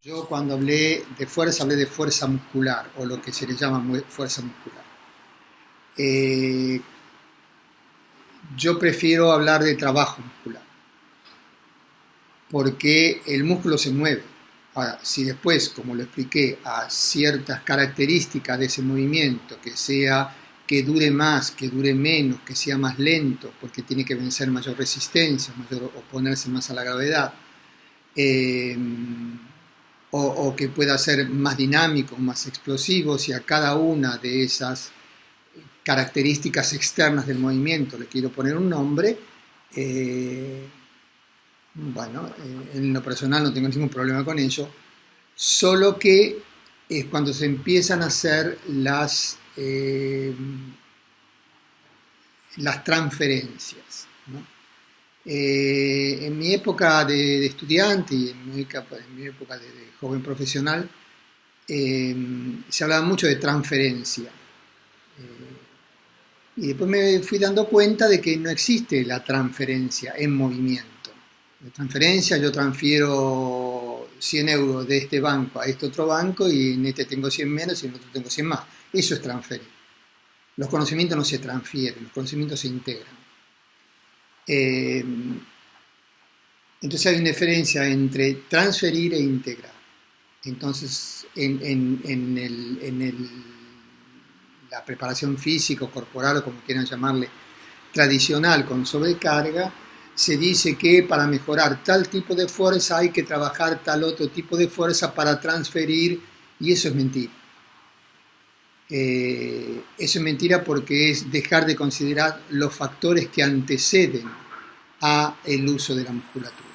Yo cuando hablé de fuerza muscular, o lo que se le llama fuerza muscular. Eh, yo prefiero hablar de trabajo muscular, porque el músculo se mueve. Ahora, si después, como lo expliqué, a ciertas características de ese movimiento, que sea que dure más, que dure menos, que sea más lento, porque tiene que vencer mayor resistencia, mayor oponerse más a la gravedad, eh, o que pueda ser más dinámico, más explosivo, si a cada una de esas características externas del movimiento le quiero poner un nombre. eh, bueno, en lo personal no tengo ningún problema con ello, solo que es cuando se empiezan a hacer las transferencias, ¿no? En mi época de estudiante y en mi época de joven profesional, se hablaba mucho de transferencia. Y después me fui dando cuenta de que no existe la transferencia en movimiento. La transferencia, yo transfiero 100 euros de este banco a este otro banco y en este tengo 100 menos y en otro tengo 100 más. Eso es transferir. Los conocimientos no se transfieren, los conocimientos se integran. Eh, entonces hay una diferencia entre transferir e integrar. Entonces, la preparación física o corporal, o como quieran llamarle, tradicional con sobrecarga, se dice que para mejorar tal tipo de fuerza hay que trabajar tal otro tipo de fuerza para transferir, y eso es mentira. Eso es mentira porque es dejar de considerar los factores que anteceden a el uso de la musculatura.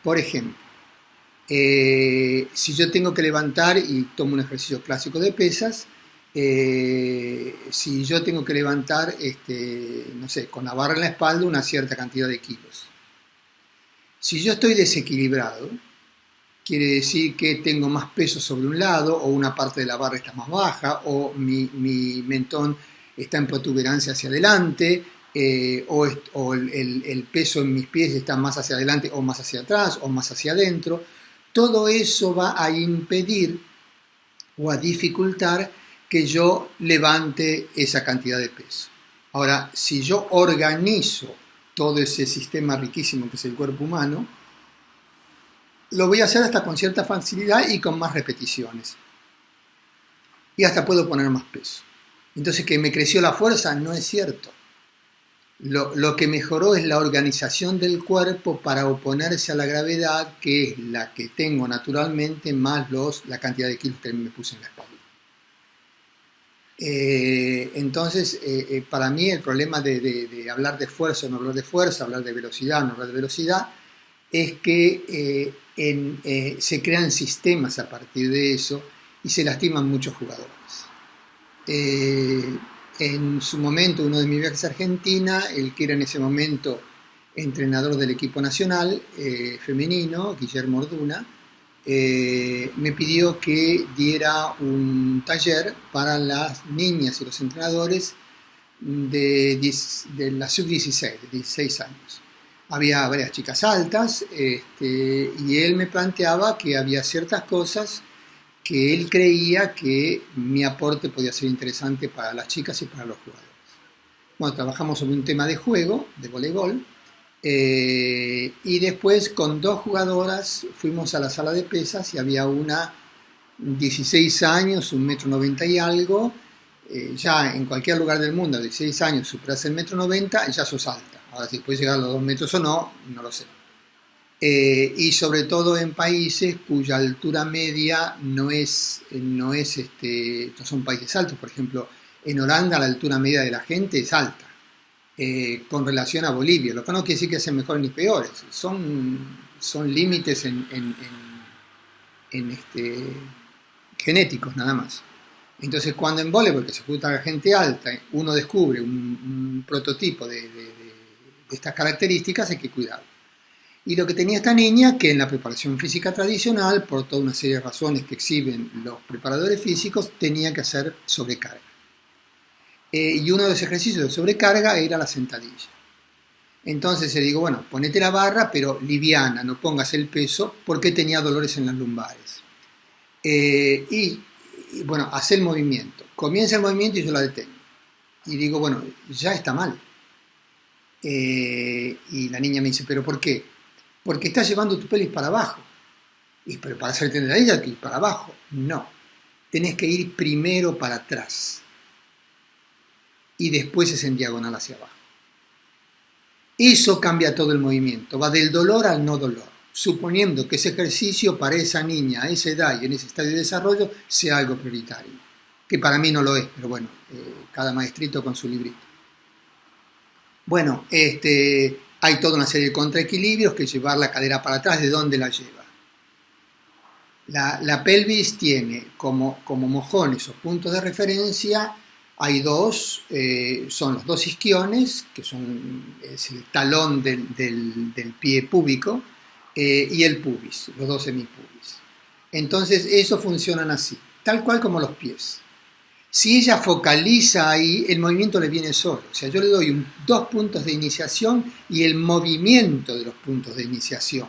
Por ejemplo, si yo tengo que levantar y tomo un ejercicio clásico de pesas, si yo tengo que levantar, no sé, con la barra en la espalda una cierta cantidad de kilos. Si yo estoy desequilibrado, quiere decir que tengo más peso sobre un lado, o una parte de la barra está más baja, o mi mentón está en protuberancia hacia adelante, o el peso en mis pies está más hacia adelante o más hacia atrás o más hacia adentro. Todo eso va a impedir o a dificultar que yo levante esa cantidad de peso. Ahora, si yo organizo todo ese sistema riquísimo que es el cuerpo humano, lo voy a hacer hasta con cierta facilidad y con más repeticiones. Y hasta puedo poner más peso. Entonces, que me creció la fuerza, no es cierto. Lo que mejoró es la organización del cuerpo para oponerse a la gravedad, que es la que tengo naturalmente, más la cantidad de kilos que me puse en la espalda. Entonces, para mí el problema de hablar de fuerza o no hablar de fuerza, hablar de velocidad o no hablar de velocidad, es que se crean sistemas a partir de eso y se lastiman muchos jugadores. En su momento, uno de mis viajes a Argentina, el que era en ese momento entrenador del equipo nacional femenino, Guillermo Orduna, me pidió que diera un taller para las niñas y los entrenadores de la sub-16, de 16 años. Había varias chicas altas, y él me planteaba que había ciertas cosas que él creía que mi aporte podía ser interesante para las chicas y para los jugadores. Bueno, trabajamos sobre un tema de juego, de voleibol, y después con dos jugadoras fuimos a la sala de pesas y había una 16 años, 1,90 m y algo. Ya en cualquier lugar del mundo, a 16 años, superas el 1,90 m, ya sos alta. Ahora, si puedes llegar a los 2 metros o no, no lo sé. Y sobre todo en países cuya altura media no son países altos. Por ejemplo, en Holanda la altura media de la gente es alta, con relación a Bolivia, lo que no quiere decir que sean mejores ni peores, son límites genéticos nada más. Entonces, cuando en voleibol, que se junta a gente alta, uno descubre un prototipo de estas características, hay que cuidarlo. Y lo que tenía esta niña, que en la preparación física tradicional, por toda una serie de razones que exhiben los preparadores físicos, tenía que hacer sobrecarga. Y uno de los ejercicios de sobrecarga era la sentadilla. Entonces le digo, bueno, ponete la barra, pero liviana, no pongas el peso, porque tenía dolores en las lumbares. Bueno, hace el movimiento. Comienza el movimiento y yo la detengo. Y digo, bueno, ya está mal. Y la niña me dice, ¿pero por qué? Porque estás llevando tu pelvis para abajo. Pero para hacerte entender a ella, que ir para abajo. No. Tenés que ir primero para atrás. Y después es en diagonal hacia abajo. Eso cambia todo el movimiento. Va del dolor al no dolor. Suponiendo que ese ejercicio para esa niña, a esa edad y en ese estadio de desarrollo, sea algo prioritario. Que para mí no lo es, pero bueno, cada maestrito con su librito. Bueno, hay toda una serie de contraequilibrios que llevar la cadera para atrás, ¿de dónde la lleva? La pelvis tiene como mojones o puntos de referencia, hay dos, son los dos isquiones, que es el talón del pie púbico, y el pubis, los dos semipubis. Entonces, eso funcionan así, tal cual como los pies. Si ella focaliza ahí, el movimiento le viene solo. O sea, yo le doy 2 puntos de iniciación y el movimiento de los puntos de iniciación.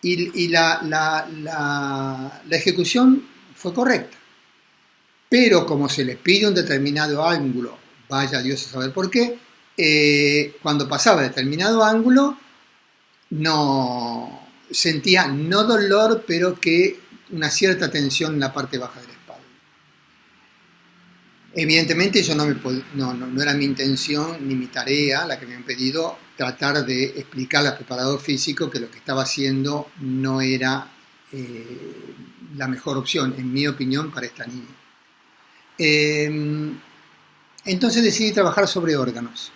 Y la ejecución fue correcta. Pero como se le pide un determinado ángulo, vaya Dios a saber por qué, cuando pasaba determinado ángulo, no sentía no dolor, pero que una cierta tensión en la parte baja de la espalda. Evidentemente eso no era mi intención ni mi tarea, la que me han pedido, tratar de explicarle al preparador físico que lo que estaba haciendo no era la mejor opción, en mi opinión, para esta niña. Entonces decidí trabajar sobre órganos.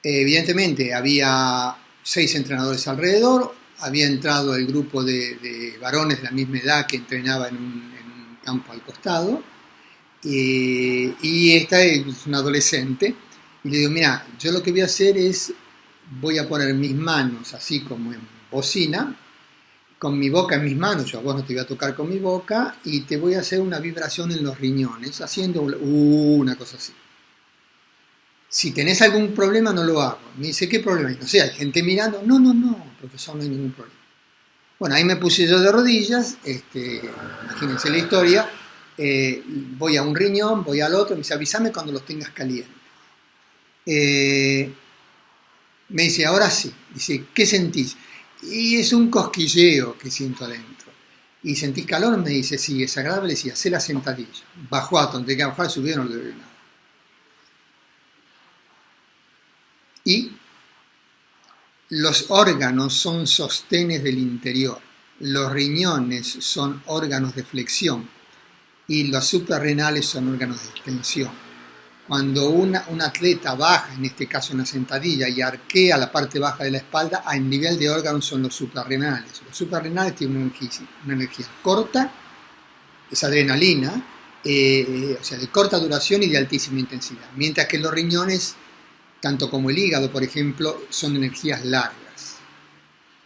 Evidentemente había 6 entrenadores alrededor, había entrado el grupo de varones de la misma edad que entrenaba en un campo al costado, y esta es una adolescente, y le digo, mira, yo lo que voy a hacer es, voy a poner mis manos así como en bocina, con mi boca en mis manos, yo a vos no te voy a tocar con mi boca, y te voy a hacer una vibración en los riñones, haciendo una cosa así. Si tenés algún problema, no lo hago. Me dice, ¿qué problema? Y no sé, hay gente mirando. No, profesor, no hay ningún problema. Bueno, ahí me puse yo de rodillas, imagínense la historia, voy a un riñón, voy al otro, me dice, avísame cuando los tengas calientes. Me dice, ahora sí. Dice, ¿qué sentís? Y es un cosquilleo que siento adentro. ¿Y sentís calor? Me dice, sí, es agradable, sí, hacé la sentadilla. Bajó a donde tenía que bajar, subió, no le doy nada. Y los órganos son sostenes del interior, los riñones son órganos de flexión y los suprarrenales son órganos de extensión. Cuando un atleta baja, en este caso una sentadilla, y arquea la parte baja de la espalda, a nivel de órganos son los suprarrenales. Los suprarrenales tienen una energía corta, es adrenalina, o sea, de corta duración y de altísima intensidad, mientras que los riñones, tanto como el hígado, por ejemplo, son energías largas,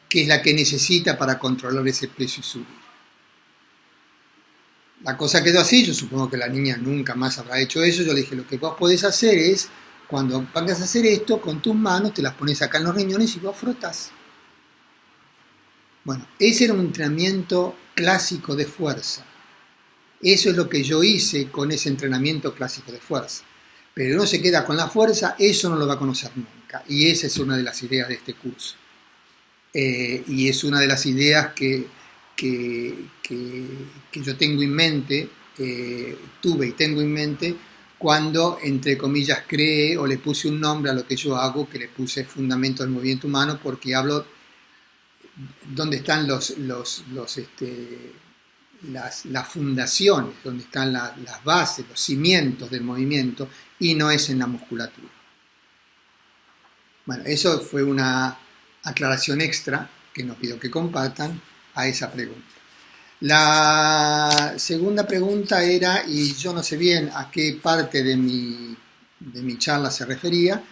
que es la que necesita para controlar ese peso y subir. La cosa quedó así, yo supongo que la niña nunca más habrá hecho eso. Yo le dije, lo que vos podés hacer es, cuando vengas a hacer esto, con tus manos te las pones acá en los riñones y vos frotás. Bueno, ese era un entrenamiento clásico de fuerza. Eso es lo que yo hice con ese entrenamiento clásico de fuerza. Pero uno se queda con la fuerza, eso no lo va a conocer nunca. Y esa es una de las ideas de este curso. Y es una de las ideas que yo tengo en mente, tuve y tengo en mente, cuando, entre comillas, creé o le puse un nombre a lo que yo hago, que le puse Fundamento del Movimiento Humano, porque hablo donde están las fundaciones, donde están las bases, los cimientos del movimiento, y no es en la musculatura. Bueno, eso fue una aclaración extra que nos pido que compartan a esa pregunta. La segunda pregunta era, y yo no sé bien a qué parte de mi charla se refería,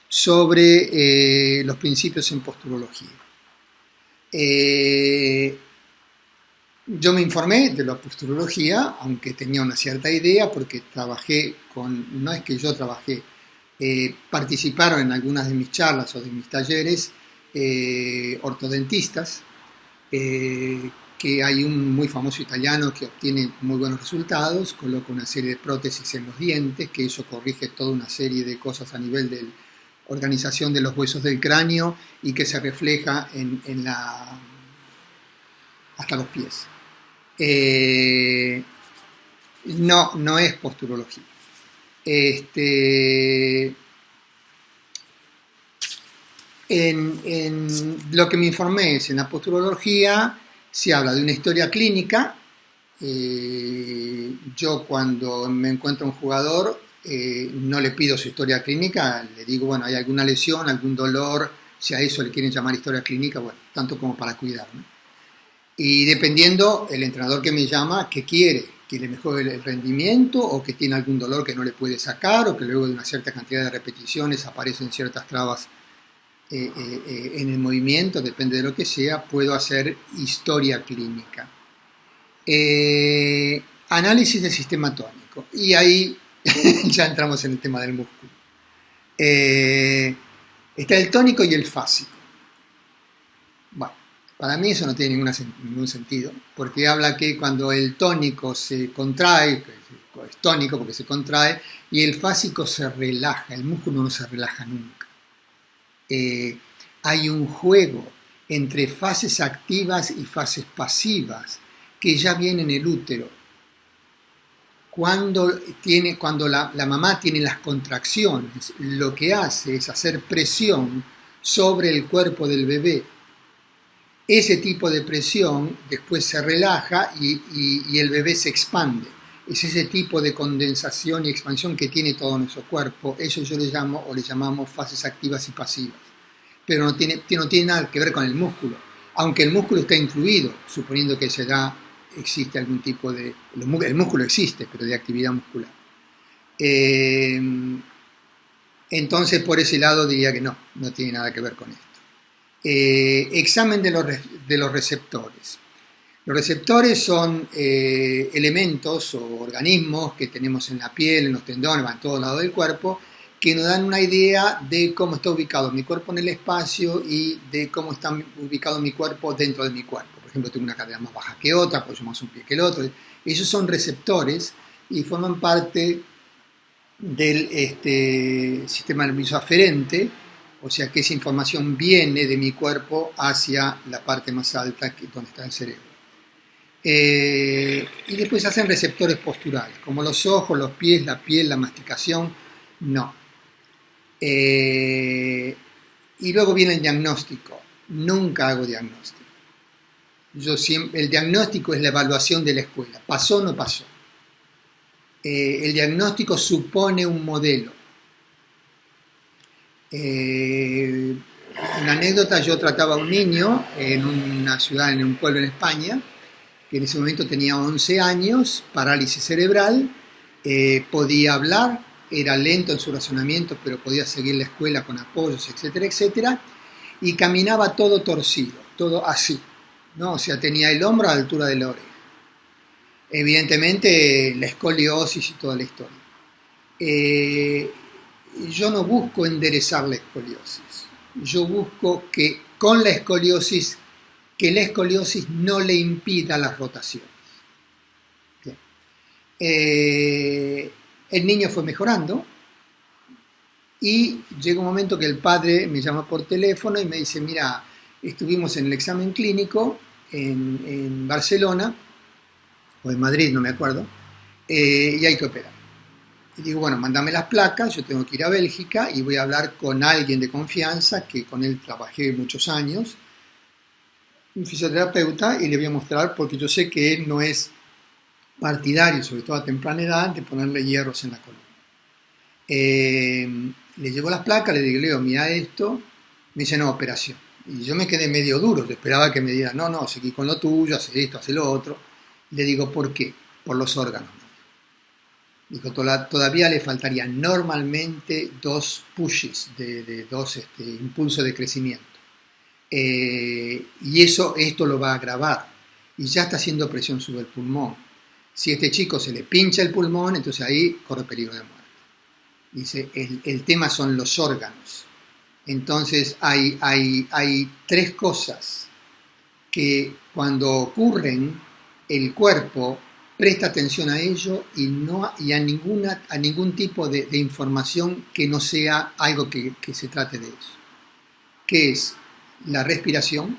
sobre los principios en posturología. Yo me informé de la posturología, aunque tenía una cierta idea, porque trabajé no es que yo trabajé, Participaron en algunas de mis charlas o de mis talleres ortodentistas, que hay un muy famoso italiano que obtiene muy buenos resultados, coloca una serie de prótesis en los dientes, que eso corrige toda una serie de cosas a nivel de organización de los huesos del cráneo y que se refleja hasta los pies. No es posturología. En lo que me informé es, en la posturología se habla de una historia clínica. Yo cuando me encuentro un jugador no le pido su historia clínica, le digo, bueno, hay alguna lesión, algún dolor, si a eso le quieren llamar historia clínica, bueno, tanto como para cuidar, ¿no? Y dependiendo el entrenador que me llama, ¿qué quiere? ¿Que le mejore el rendimiento o que tiene algún dolor que no le puede sacar o que luego de una cierta cantidad de repeticiones aparecen ciertas trabas en el movimiento? Depende de lo que sea, puedo hacer historia clínica. Análisis del sistema tónico. Y ahí ya entramos en el tema del músculo. Está el tónico y el fásico. Bueno, para mí eso no tiene ningún sentido, porque habla que cuando el tónico se contrae, es tónico porque se contrae, y el fásico se relaja, el músculo no se relaja nunca. Hay un juego entre fases activas y fases pasivas que ya viene en el útero. Cuando la mamá tiene las contracciones, lo que hace es hacer presión sobre el cuerpo del bebé. Ese tipo de presión después se relaja y el bebé se expande. Es ese tipo de condensación y expansión que tiene todo nuestro cuerpo. Eso yo le llamamos fases activas y pasivas. Pero no tiene nada que ver con el músculo. Aunque el músculo está incluido, suponiendo que existe algún tipo de... El músculo existe, pero de actividad muscular. Entonces, por ese lado diría que no tiene nada que ver con esto. Examen de los receptores. Los receptores son elementos o organismos que tenemos en la piel, en los tendones, en todos lados del cuerpo, que nos dan una idea de cómo está ubicado mi cuerpo en el espacio y de cómo está ubicado mi cuerpo dentro de mi cuerpo. Por ejemplo, tengo una cadera más baja que otra, apoyo más un pie que el otro. Esos son receptores y forman parte del sistema nervioso aferente, o sea que esa información viene de mi cuerpo hacia la parte más alta, donde está el cerebro. Y después hacen receptores posturales, como los ojos, los pies, la piel, la masticación, no. Y luego viene el diagnóstico. Nunca hago diagnóstico. El diagnóstico es la evaluación de la escuela. ¿Pasó o no pasó? El diagnóstico supone un modelo. Una anécdota, yo trataba a un niño en una ciudad, en un pueblo en España, que en ese momento tenía 11 años, parálisis cerebral, podía hablar, era lento en su razonamiento, pero podía seguir la escuela con apoyos, etcétera, etcétera, y caminaba todo torcido, todo así, ¿no? O sea, tenía el hombro a la altura de la oreja. Evidentemente, la escoliosis y toda la historia. Yo no busco enderezar la escoliosis, yo busco que con la escoliosis, que la escoliosis no le impida las rotaciones. El niño fue mejorando y llegó un momento que el padre me llama por teléfono y me dice, mira, estuvimos en el examen clínico en Barcelona, o en Madrid, no me acuerdo, y hay que operar. Y digo, bueno, mándame las placas, yo tengo que ir a Bélgica y voy a hablar con alguien de confianza, que con él trabajé muchos años, un fisioterapeuta, y le voy a mostrar, porque yo sé que él no es partidario, sobre todo a temprana edad, de ponerle hierros en la columna. Le llevo las placas, le digo, Leo, mira esto, me dice, no, operación. Y yo me quedé medio duro, yo esperaba que me diera, no, seguí con lo tuyo, hace esto, hace lo otro. Le digo, ¿por qué? Por los órganos. Dijo, todavía le faltarían normalmente 2 pushes, de 2 impulsos de crecimiento. Y esto lo va a agravar. Y ya está haciendo presión sobre el pulmón. Si a este chico se le pincha el pulmón, entonces ahí corre peligro de muerte. Dice, el tema son los órganos. Entonces hay tres cosas que cuando ocurren el cuerpo presta atención a ello y a ningún tipo de información que no sea algo que se trate de eso, que es la respiración,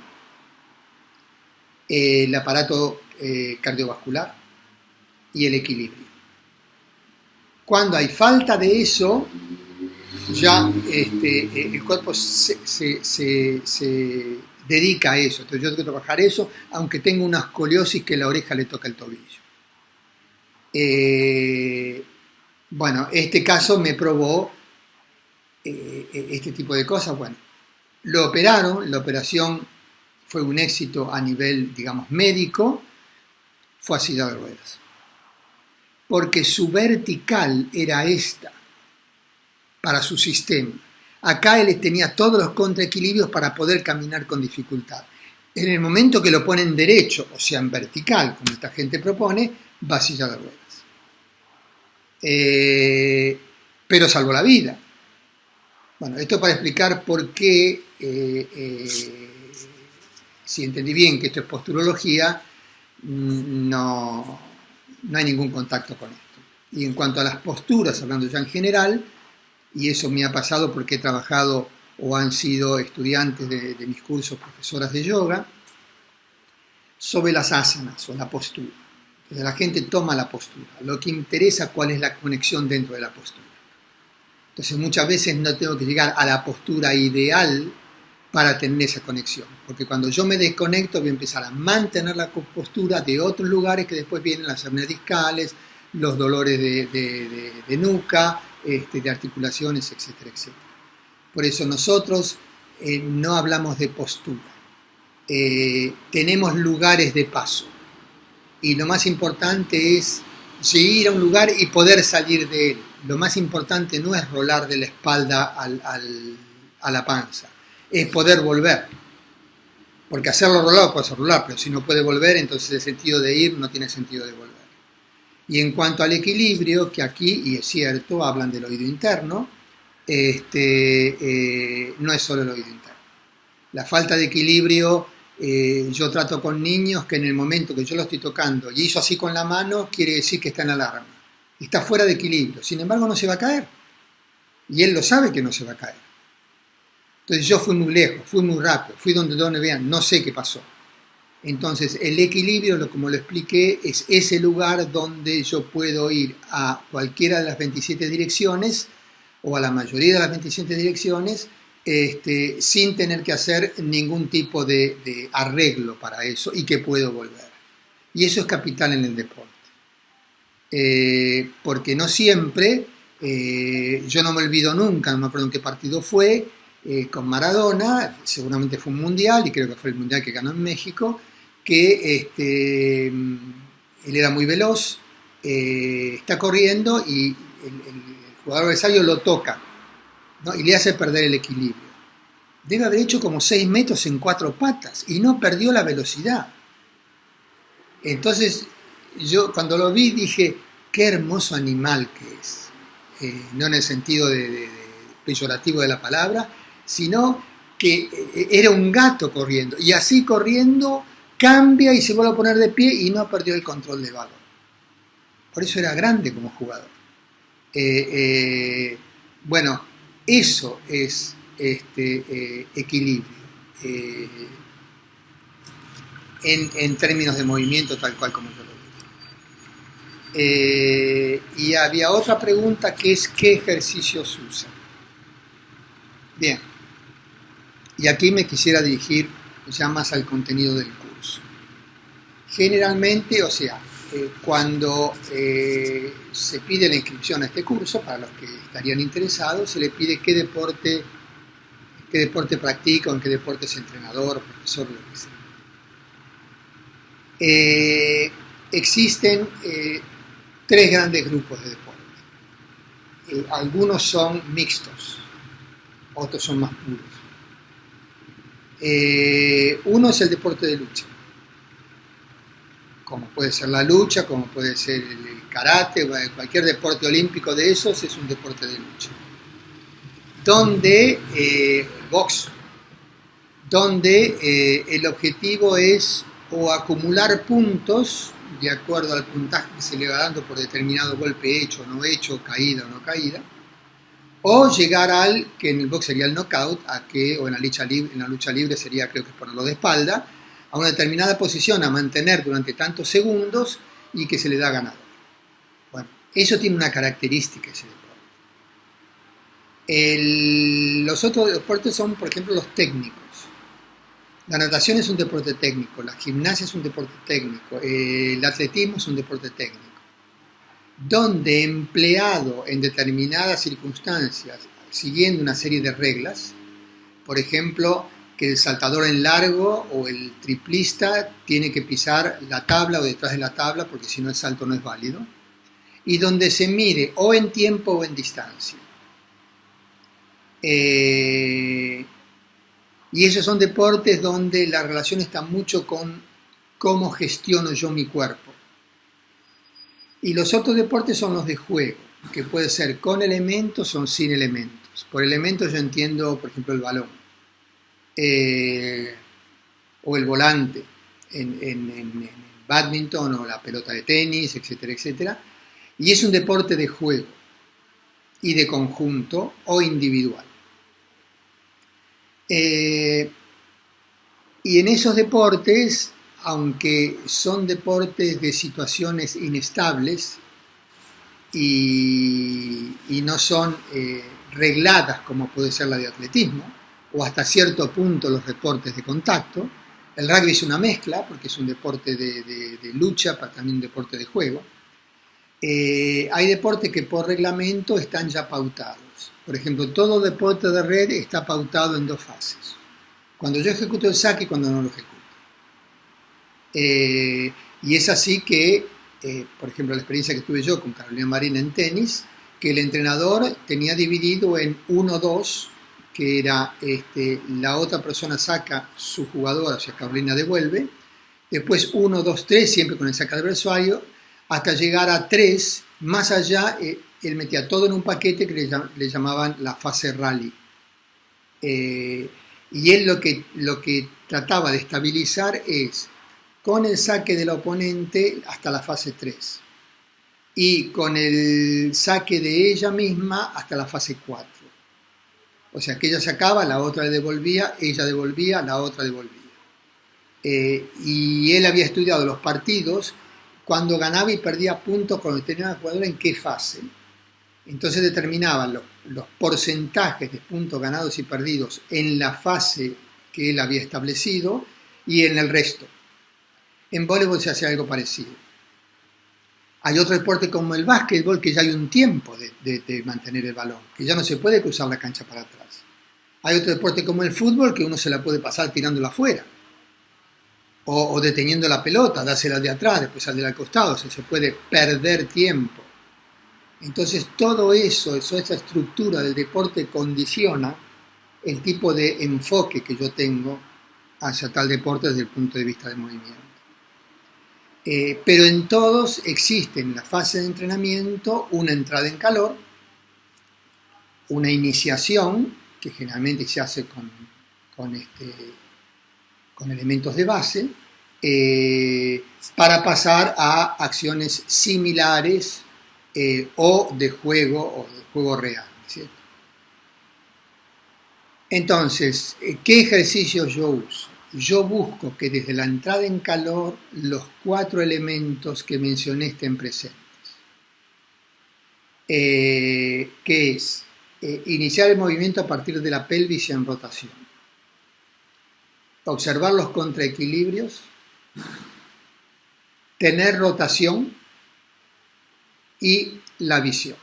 el aparato cardiovascular y el equilibrio. Cuando hay falta de eso, ya el cuerpo se dedica a eso. Entonces yo tengo que trabajar eso, aunque tengo una escoliosis que la oreja le toca el tobillo. Bueno, este caso me probó este tipo de cosas. Bueno, lo operaron, la operación fue un éxito a nivel, digamos, médico, fue a silla de ruedas. Porque su vertical era esta, para su sistema. Acá él tenía todos los contraequilibrios para poder caminar con dificultad. En el momento que lo ponen derecho, o sea, en vertical, como esta gente propone, va a silla de ruedas. Pero salvó la vida. Bueno, esto para explicar por qué, si entendí bien que esto es posturología, no hay ningún contacto con esto. Y en cuanto a las posturas, hablando ya en general, y eso me ha pasado porque he trabajado o han sido estudiantes de mis cursos, profesoras de yoga, sobre las asanas o la postura. Entonces la gente toma la postura, lo que interesa cuál es la conexión dentro de la postura. Entonces muchas veces no tengo que llegar a la postura ideal para tener esa conexión, porque cuando yo me desconecto voy a empezar a mantener la postura de otros lugares que después vienen las hernias discales, los dolores de nuca, de articulaciones, etcétera, etcétera. Por eso nosotros no hablamos de postura, tenemos lugares de paso y lo más importante es ir a un lugar y poder salir de él. Lo más importante no es rolar de la espalda a la panza, es poder volver. Porque hacerlo rolar puede ser rolar, pero si no puede volver, entonces el sentido de ir no tiene sentido de volver. Y en cuanto al equilibrio, que aquí, y es cierto, hablan del oído interno, no es solo el oído interno. La falta de equilibrio, yo trato con niños que en el momento que yo lo estoy tocando y hizo así con la mano, quiere decir que está en alarma. Está fuera de equilibrio. Sin embargo, no se va a caer. Y él lo sabe que no se va a caer. Entonces yo fui muy lejos, fui muy rápido, fui donde vean, no sé qué pasó. Entonces el equilibrio, como lo expliqué, es ese lugar donde yo puedo ir a cualquiera de las 27 direcciones o a la mayoría de las 27 direcciones sin tener que hacer ningún tipo de arreglo para eso y que puedo volver. Y eso es capital en el deporte. Porque no siempre, yo no me olvido nunca, no me acuerdo en qué partido fue, con Maradona, seguramente fue un mundial, y creo que fue el mundial que ganó en México, que él era muy veloz, está corriendo y el jugador adversario lo toca, ¿no? Y le hace perder el equilibrio. Debe haber hecho como 6 metros en 4 patas y no perdió la velocidad. Entonces yo cuando lo vi dije, qué hermoso animal que es, no en el sentido de peyorativo de la palabra, sino que era un gato corriendo, y así corriendo cambia y se vuelve a poner de pie y no perdió el control del balón. Por eso era grande como jugador. Bueno, eso es equilibrio en términos de movimiento tal cual como yo lo digo. Y había otra pregunta que es ¿qué ejercicios usan? Bien, y aquí me quisiera dirigir ya más al contenido del curso. Generalmente, o sea, cuando se pide la inscripción a este curso, para los que estarían interesados, se le pide qué deporte practica o en qué deporte es entrenador, profesor, lo que sea. Existen 3 grandes grupos de deporte. Algunos son mixtos, otros son más puros. Uno es el deporte de lucha, como puede ser la lucha, como puede ser el karate, cualquier deporte olímpico de esos es un deporte de lucha. Donde, box, donde el objetivo es o acumular puntos de acuerdo al puntaje que se le va dando por determinado golpe hecho o no hecho, caída o no caída, o llegar al, que en el box sería el knockout, o en la lucha libre sería, creo que ponerlo de espalda, a una determinada posición a mantener durante tantos segundos y que se le da ganador. Bueno, eso tiene una característica ese deporte. Los otros deportes son, por ejemplo, los técnicos. La natación es un deporte técnico, la gimnasia es un deporte técnico, el atletismo es un deporte técnico, donde empleado en determinadas circunstancias, siguiendo una serie de reglas, por ejemplo, que el saltador en largo o el triplista tiene que pisar la tabla o detrás de la tabla porque si no el salto no es válido, y donde se mide o en tiempo o en distancia. Y esos son deportes donde la relación está mucho con cómo gestiono yo mi cuerpo. Y los otros deportes son los de juego, que puede ser con elementos o sin elementos. Por elementos yo entiendo, por ejemplo, el balón o el volante en bádminton o la pelota de tenis, etcétera, etcétera. Y es un deporte de juego y de conjunto o individual. Y en esos deportes, aunque son deportes de situaciones inestables y no son regladas como puede ser la de atletismo, o hasta cierto punto los deportes de contacto, el rugby es una mezcla porque es un deporte de lucha, pero también un deporte de juego. Hay deportes que por reglamento están ya pautados. Por ejemplo, todo deporte de red está pautado en dos fases. Cuando yo ejecuto el saque y cuando no lo ejecuto. Y es así que, por ejemplo, la experiencia que tuve yo con Carolina Marín en tenis, que el entrenador tenía dividido en 1-2, que era la otra persona saca su jugador, o sea, Carolina devuelve, después 1-2-3, siempre con el saque adversario, hasta llegar a 3, más allá, él metía todo en un paquete que le llamaban la fase rally. Y él lo que trataba de estabilizar es con el saque del oponente hasta la fase 3 y con el saque de ella misma hasta la fase 4. O sea, que ella sacaba, la otra le devolvía, ella devolvía, la otra devolvía. Y él había estudiado los partidos cuando ganaba y perdía puntos con el determinado jugador en qué fase. Entonces determinaban los porcentajes de puntos ganados y perdidos en la fase que él había establecido y en el resto. En voleibol se hace algo parecido. Hay otro deporte como el básquetbol que ya hay un tiempo de mantener el balón, que ya no se puede cruzar la cancha para atrás. Hay otro deporte como el fútbol que uno se la puede pasar tirándola afuera. O deteniendo la pelota, dársela de atrás, después salir al costado, o sea, se puede perder tiempo. Entonces todo eso, esa estructura del deporte condiciona el tipo de enfoque que yo tengo hacia tal deporte desde el punto de vista del movimiento. Pero en todos existe en la fase de entrenamiento una entrada en calor, una iniciación, que generalmente se hace con elementos de base, para pasar a acciones similares o de juego real, ¿cierto? Entonces, ¿qué ejercicios yo uso? Yo busco que desde la entrada en calor los 4 elementos que mencioné estén presentes. Que es iniciar el movimiento a partir de la pelvis en rotación. Observar los contraequilibrios, tener rotación y la visión,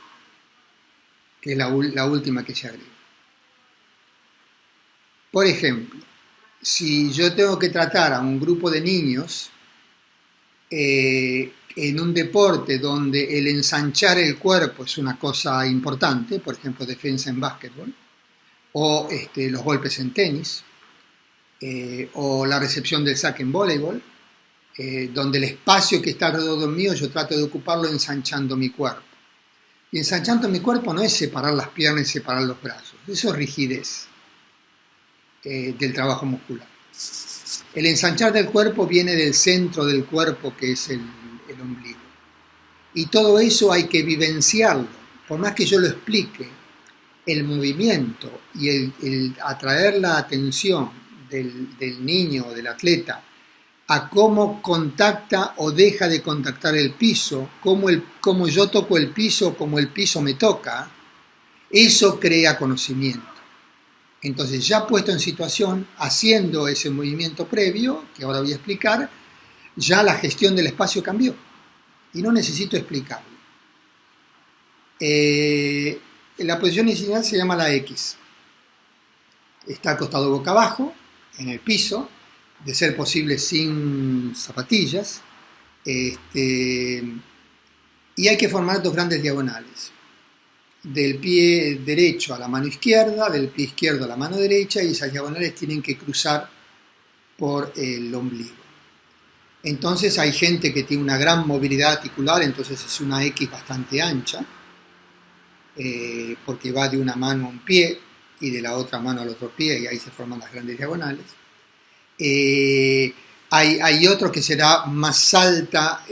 que es la última que se agrega. Por ejemplo, si yo tengo que tratar a un grupo de niños en un deporte donde el ensanchar el cuerpo es una cosa importante, por ejemplo, defensa en básquetbol, o los golpes en tenis, o la recepción del saque en voleibol, donde el espacio que está alrededor mío yo trato de ocuparlo ensanchando mi cuerpo. Y ensanchando mi cuerpo no es separar las piernas y separar los brazos, eso es rigidez del trabajo muscular. El ensanchar del cuerpo viene del centro del cuerpo, que es el ombligo. Y todo eso hay que vivenciarlo. Por más que yo lo explique, el movimiento y el atraer la atención del niño o del atleta a cómo contacta o deja de contactar el piso, cómo yo toco el piso, cómo el piso me toca, eso crea conocimiento. Entonces, ya puesto en situación, haciendo ese movimiento previo, que ahora voy a explicar, ya la gestión del espacio cambió y no necesito explicarlo. La posición inicial se llama la X. Está acostado boca abajo, en el piso, de ser posible sin zapatillas, y hay que formar dos grandes diagonales. Del pie derecho a la mano izquierda, del pie izquierdo a la mano derecha, y esas diagonales tienen que cruzar por el ombligo. Entonces hay gente que tiene una gran movilidad articular, entonces es una X bastante ancha, porque va de una mano a un pie y de la otra mano al otro pie, y ahí se forman las grandes diagonales. Hay otro que será más alta,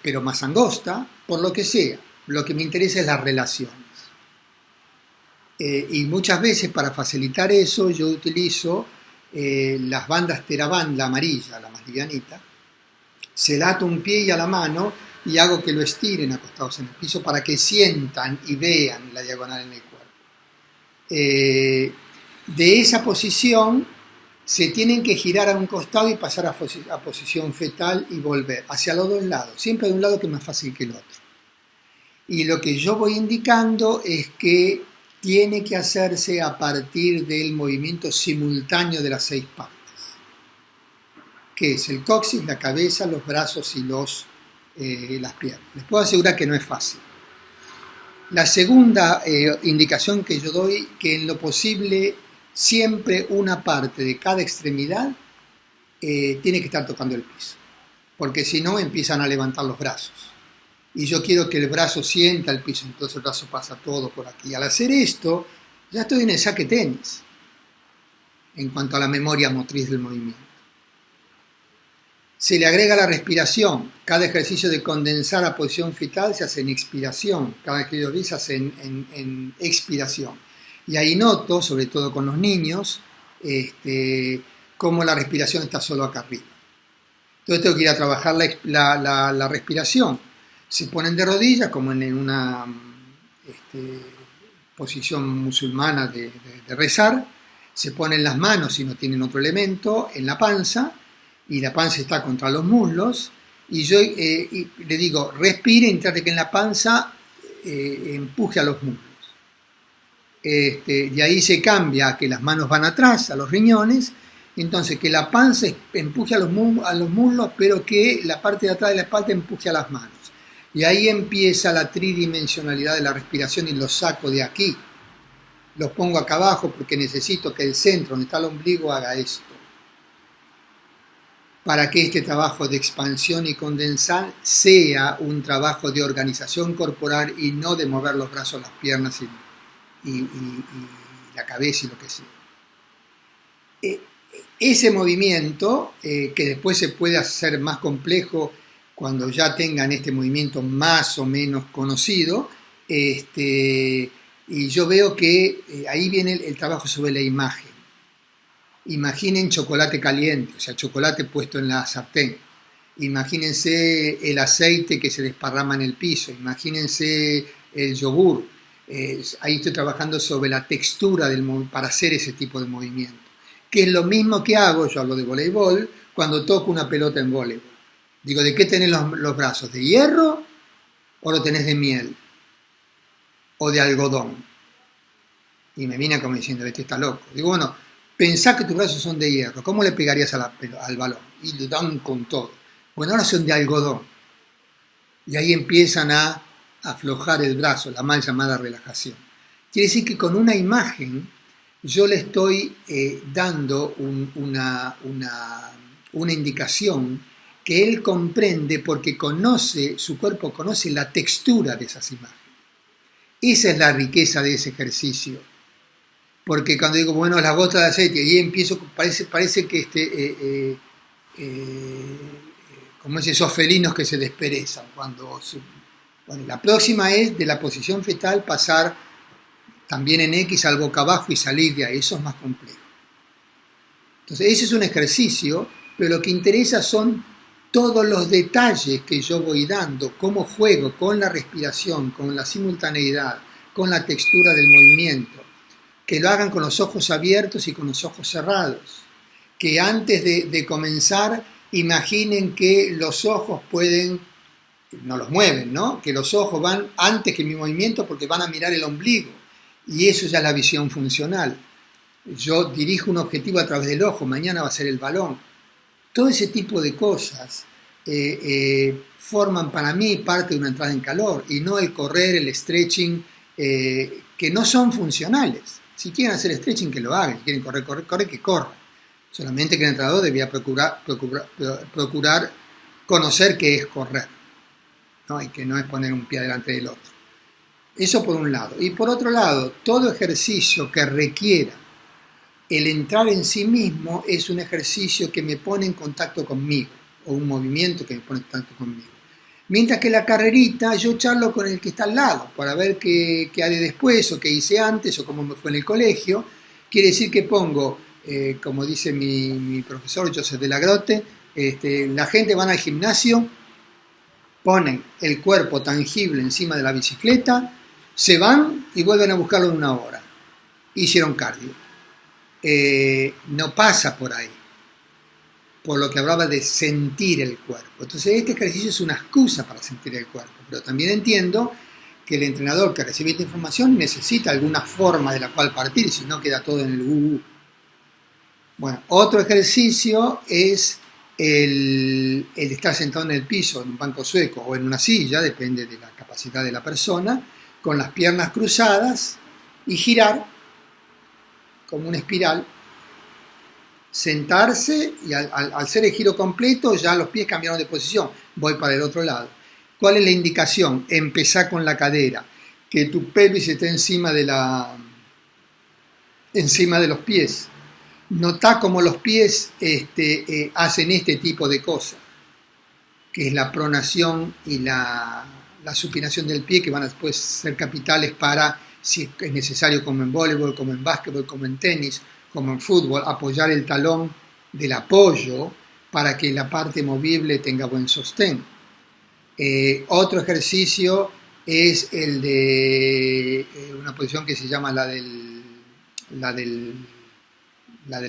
pero más angosta, por lo que sea. Lo que me interesa es las relaciones. Y muchas veces para facilitar eso yo utilizo las bandas Theraband, la amarilla, la más livianita. Se la ato un pie y a la mano y hago que lo estiren acostados en el piso para que sientan y vean la diagonal en el cuerpo. De esa posición se tienen que girar a un costado y pasar a posición fetal y volver hacia los dos lados, siempre de un lado que es más fácil que el otro. Y lo que yo voy indicando es que tiene que hacerse a partir del movimiento simultáneo de las 6 partes, que es el coxis, la cabeza, los brazos y las piernas. Les puedo asegurar que no es fácil. La segunda indicación que yo doy, que en lo posible siempre una parte de cada extremidad tiene que estar tocando el piso, porque si no empiezan a levantar los brazos. Y yo quiero que el brazo sienta el piso, entonces el brazo pasa todo por aquí. Al hacer esto, ya estoy en el saque tenis, en cuanto a la memoria motriz del movimiento. Se le agrega la respiración. Cada ejercicio de condensar a posición fetal se hace en expiración. Cada ejercicio se hace en expiración. Y ahí noto, sobre todo con los niños, cómo la respiración está solo acá arriba. Entonces tengo que ir a trabajar la respiración. Se ponen de rodillas, como en una posición musulmana de rezar. Se ponen las manos, si no tienen otro elemento, en la panza, y la panza está contra los muslos, y yo le digo, respire y trate que en la panza empuje a los muslos. De ahí se cambia a que las manos van atrás, a los riñones, entonces que la panza empuje a los muslos, pero que la parte de atrás de la espalda empuje a las manos. Y ahí empieza la tridimensionalidad de la respiración y los saco de aquí. Los pongo acá abajo porque necesito que el centro, donde está el ombligo, haga esto. Para que este trabajo de expansión y condensar sea un trabajo de organización corporal y no de mover los brazos, las piernas y la cabeza y lo que sea. Ese movimiento, que después se puede hacer más complejo cuando ya tengan este movimiento más o menos conocido, y yo veo que ahí viene el trabajo sobre la imagen. Imaginen chocolate caliente, o sea, chocolate puesto en la sartén. Imagínense el aceite que se desparrama en el piso. Imagínense el yogur. Ahí estoy trabajando sobre la textura para hacer ese tipo de movimiento. Que es lo mismo que hago, yo hablo de voleibol, cuando toco una pelota en voleibol. Digo, ¿de qué tenés los brazos? ¿De hierro o lo tenés de miel? ¿O de algodón? Y me viene como diciendo, este está loco. Digo, bueno, pensá que tus brazos son de hierro, ¿cómo le pegarías al balón? Y lo dan con todo. Bueno, ahora son de algodón. Y ahí empiezan a aflojar el brazo, la mal llamada relajación. Quiere decir que con una imagen yo le estoy dando una indicación que él comprende porque conoce, su cuerpo conoce la textura de esas imágenes. Esa es la riqueza de ese ejercicio. Porque cuando digo, bueno, las gotas de aceite, y empiezo, parece que como esos felinos que se desperezan. Bueno, la próxima es de la posición fetal pasar también en X al boca abajo y salir de ahí. Eso es más complejo. Entonces, ese es un ejercicio, pero lo que interesa son todos los detalles que yo voy dando, cómo juego con la respiración, con la simultaneidad, con la textura del movimiento, que lo hagan con los ojos abiertos y con los ojos cerrados, que antes de comenzar imaginen que los ojos pueden, no los mueven, ¿no? Que los ojos van antes que mi movimiento porque van a mirar el ombligo, y eso ya es la visión funcional. Yo dirijo un objetivo a través del ojo, mañana va a ser el balón. Todo ese tipo de cosas forman para mí parte de una entrada en calor, y no el correr, el stretching, que no son funcionales. Si quieren hacer stretching, que lo hagan. Si quieren correr, que corran. Solamente que el entrenador debía procurar conocer qué es correr, ¿no? Y que no es poner un pie delante del otro. Eso por un lado. Y por otro lado, todo ejercicio que requiera el entrar en sí mismo es un ejercicio que me pone en contacto conmigo, o un movimiento que me pone en contacto conmigo. Mientras que la carrerita, yo charlo con el que está al lado para ver qué haré después, o qué hice antes, o cómo me fue en el colegio. Quiere decir que pongo, como dice mi profesor Joseph de la Grotte, la gente van al gimnasio, ponen el cuerpo tangible encima de la bicicleta, se van y vuelven a buscarlo en una hora. Hicieron cardio. No pasa por ahí, por lo que hablaba de sentir el cuerpo. Entonces este ejercicio es una excusa para sentir el cuerpo, pero también entiendo que el entrenador que recibe esta información necesita alguna forma de la cual partir, si no queda todo en el Bueno, otro ejercicio es el estar sentado en el piso, en un banco sueco o en una silla, depende de la capacidad de la persona, con las piernas cruzadas y girar como una espiral, sentarse, y al hacer el giro completo ya los pies cambiaron de posición, voy para el otro lado. ¿Cuál es la indicación? Empezar con la cadera, que tu pelvis esté encima de los pies. Notá cómo los pies hacen este tipo de cosas, que es la pronación y la supinación del pie, que van a después ser capitales para, si es necesario, como en voleibol, como en básquetbol, como en tenis, como en fútbol, apoyar el talón del apoyo para que la parte movible tenga buen sostén. Otro ejercicio es el de una posición que se llama la del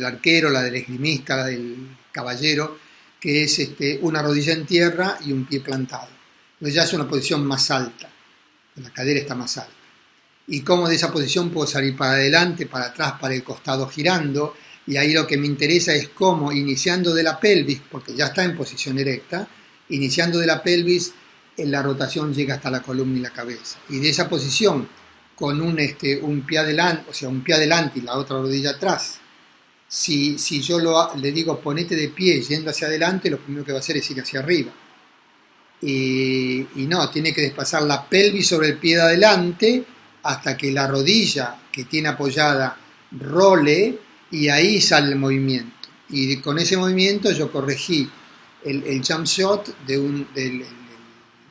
arquero, la del esgrimista, la del caballero, que es una rodilla en tierra y un pie plantado. Entonces ya es una posición más alta, la cadera está más alta. Y cómo de esa posición puedo salir para adelante, para atrás, para el costado girando, y ahí lo que me interesa es cómo, iniciando de la pelvis, porque ya está en posición erecta, iniciando de la pelvis, la rotación llega hasta la columna y la cabeza. Y de esa posición, con un pie adelante, o sea, un pie adelante y la otra rodilla atrás, si yo le digo ponete de pie yendo hacia adelante, lo primero que va a hacer es ir hacia arriba. Y no, tiene que desplazar la pelvis sobre el pie de adelante hasta que la rodilla que tiene apoyada role, y ahí sale el movimiento. Y con ese movimiento yo corregí el jump shot,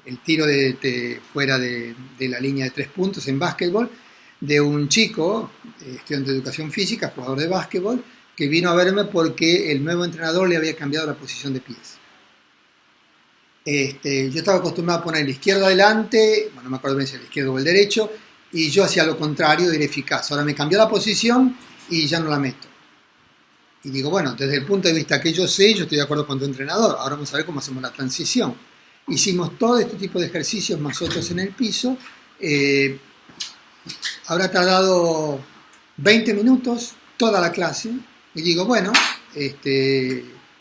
el tiro fuera de la línea de 3 puntos en básquetbol, de un chico, estudiante de educación física, jugador de básquetbol, que vino a verme porque el nuevo entrenador le había cambiado la posición de pies. Yo estaba acostumbrado a poner el izquierdo adelante, bueno, no me acuerdo bien si el izquierdo o el derecho, y yo hacía lo contrario, era eficaz. Ahora me cambió la posición y ya no la meto. Y digo, bueno, desde el punto de vista que yo sé, yo estoy de acuerdo con tu entrenador. Ahora vamos a ver cómo hacemos la transición. Hicimos todo este tipo de ejercicios más otros en el piso. Habrá tardado 20 minutos toda la clase. Y digo, bueno,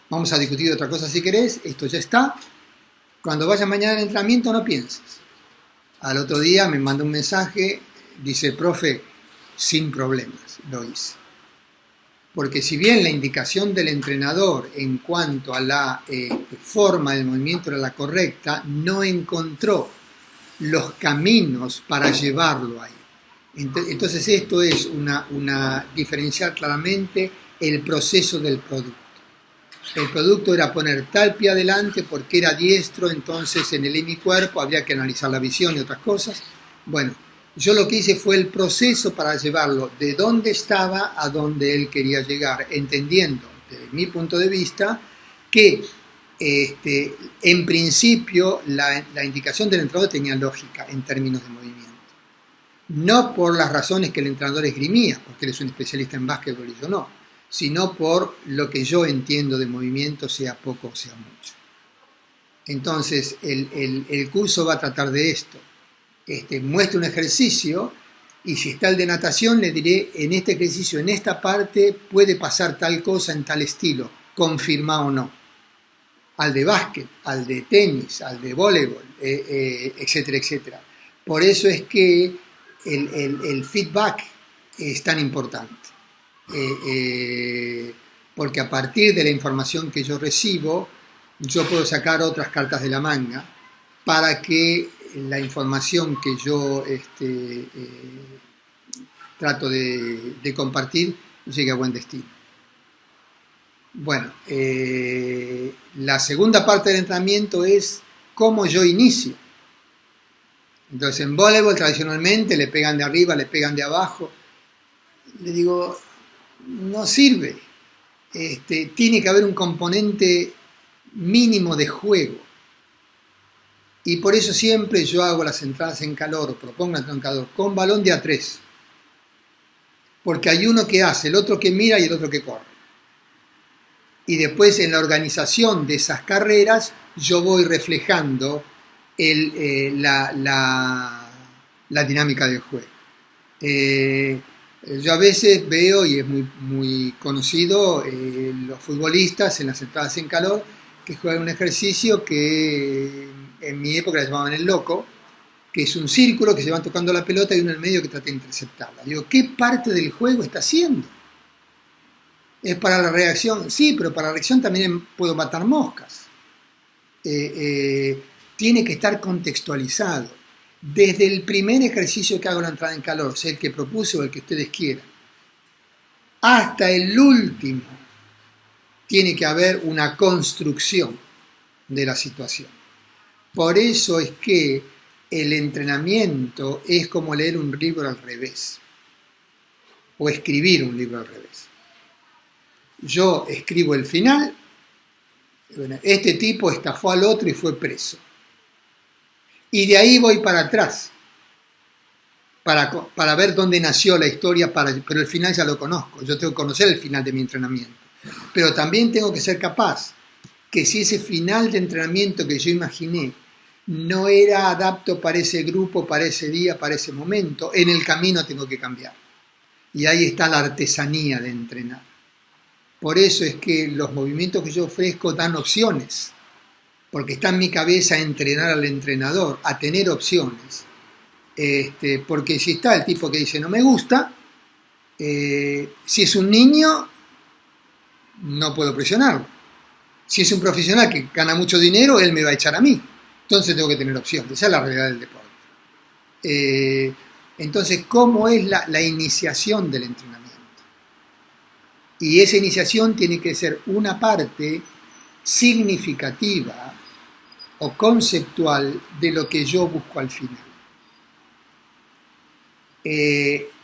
vamos a discutir otra cosa si querés. Esto ya está. Cuando vayas mañana al entrenamiento no pienses. Al otro día me mandó un mensaje, dice, profe, sin problemas, lo hice. porque si bien la indicación del entrenador en cuanto a la forma del movimiento era la correcta, no encontró los caminos para llevarlo ahí. Entonces esto es diferenciar claramente el proceso del producto. El producto era poner tal pie adelante porque era diestro, entonces en el hemicuerpo habría que analizar la visión y otras cosas. Bueno, yo lo que hice fue el proceso para llevarlo de donde estaba a donde él quería llegar, entendiendo desde mi punto de vista que en principio la indicación del entrenador tenía lógica en términos de movimiento. No por las razones que el entrenador esgrimía, porque él es un especialista en básquetbol y yo no, sino por lo que yo entiendo de movimiento, sea poco o sea mucho. Entonces, el curso va a tratar de esto. Muestra un ejercicio y si está el de natación, le diré, en este ejercicio, en esta parte, puede pasar tal cosa en tal estilo, confirma o no. Al de básquet, al de tenis, al de voleibol, etcétera, etcétera. Por eso es que el feedback es tan importante. Porque a partir de la información que yo recibo, yo puedo sacar otras cartas de la manga para que la información que yo trato de compartir llegue a buen destino. Bueno, la segunda parte del entrenamiento es cómo yo inicio. Entonces en voleibol tradicionalmente le pegan de arriba, le pegan de abajo. Le digo, no sirve. Tiene que haber un componente mínimo de juego. Y por eso siempre yo hago las entradas en calor, o propongo la entrada en calor, con balón de A3. Porque hay uno que hace, el otro que mira y el otro que corre. Y después en la organización de esas carreras yo voy reflejando la dinámica del juego. Yo a veces veo, y es muy conocido, los futbolistas en las entradas en calor que juegan un ejercicio que en mi época le llamaban el loco, que es un círculo que se van tocando la pelota y uno en el medio que trata de interceptarla. Digo, ¿qué parte del juego está haciendo? ¿Es para la reacción? Sí, pero para la reacción también puedo matar moscas. Tiene que estar contextualizado. Desde el primer ejercicio que hago la entrada en calor, sea el que propuse o el que ustedes quieran, hasta el último, tiene que haber una construcción de la situación. Por eso es que el entrenamiento es como leer un libro al revés, o escribir un libro al revés. Yo escribo el final, bueno, este tipo estafó al otro y fue preso. Y de ahí voy para atrás, para ver dónde nació la historia, pero el final ya lo conozco, yo tengo que conocer el final de mi entrenamiento. Pero también tengo que ser capaz que si ese final de entrenamiento que yo imaginé no era adapto para ese grupo, para ese día, para ese momento, en el camino tengo que cambiar. Y ahí está la artesanía de entrenar. Por eso es que los movimientos que yo ofrezco dan opciones, porque está en mi cabeza entrenar al entrenador, a tener opciones. Porque si está el tipo que dice no me gusta, si es un niño, no puedo presionarlo. Si es un profesional que gana mucho dinero, él me va a echar a mí. Entonces tengo que tener opciones. Esa es la realidad del deporte. Entonces, ¿cómo es la iniciación del entrenamiento? Y esa iniciación tiene que ser una parte significativa o conceptual de lo que yo busco al final.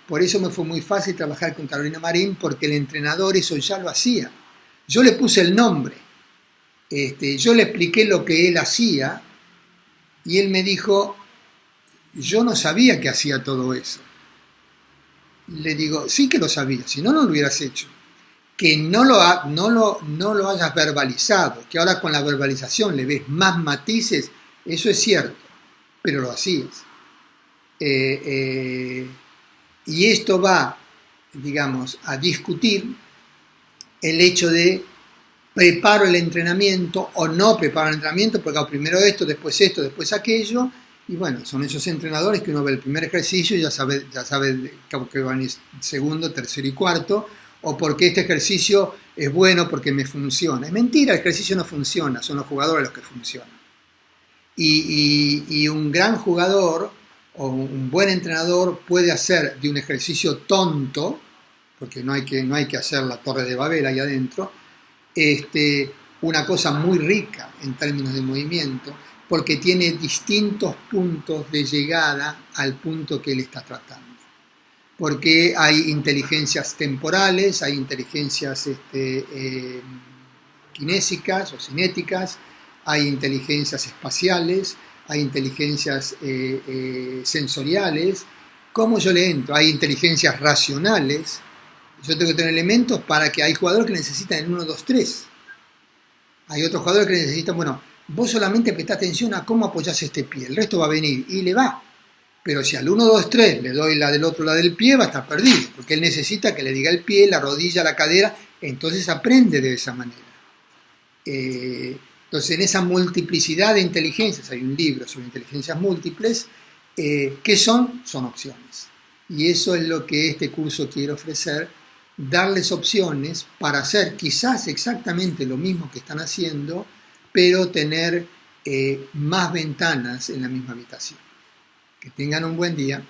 Por eso me fue muy fácil trabajar con Carolina Marín, porque el entrenador eso ya lo hacía. Yo le puse el nombre, yo le expliqué lo que él hacía y él me dijo, yo no sabía que hacía todo eso. Le digo, sí que lo sabía, si no, no lo hubieras hecho. Que no lo hayas verbalizado, que ahora con la verbalización le ves más matices, eso es cierto, pero lo hacías. Y esto va, digamos, a discutir el hecho de preparo el entrenamiento o no preparo el entrenamiento, porque hago primero esto, después aquello, y bueno, son esos entrenadores que uno ve el primer ejercicio y ya sabe que van segundo, tercero y cuarto, o porque este ejercicio es bueno porque me funciona. Es mentira, el ejercicio no funciona, son los jugadores los que funcionan. Y un gran jugador o un buen entrenador puede hacer de un ejercicio tonto, porque no hay que hacer la torre de Babel ahí adentro, una cosa muy rica en términos de movimiento, porque tiene distintos puntos de llegada al punto que él está tratando. Porque hay inteligencias temporales, hay inteligencias kinésicas o cinéticas, hay inteligencias espaciales, hay inteligencias sensoriales. ¿Cómo yo le entro? Hay inteligencias racionales. Yo tengo que tener elementos para que hay jugadores que necesitan el 1, 2, 3. Hay otros jugadores que necesitan, bueno, vos solamente prestá atención a cómo apoyás este pie, el resto va a venir y le va. Pero si al 1, 2, 3 le doy la del otro, la del pie, va a estar perdido, porque él necesita que le diga el pie, la rodilla, la cadera, entonces aprende de esa manera. Entonces en esa multiplicidad de inteligencias, hay un libro sobre inteligencias múltiples, ¿qué son? Son opciones. Y eso es lo que este curso quiere ofrecer, darles opciones para hacer quizás exactamente lo mismo que están haciendo, pero tener más ventanas en la misma habitación. Que tengan un buen día.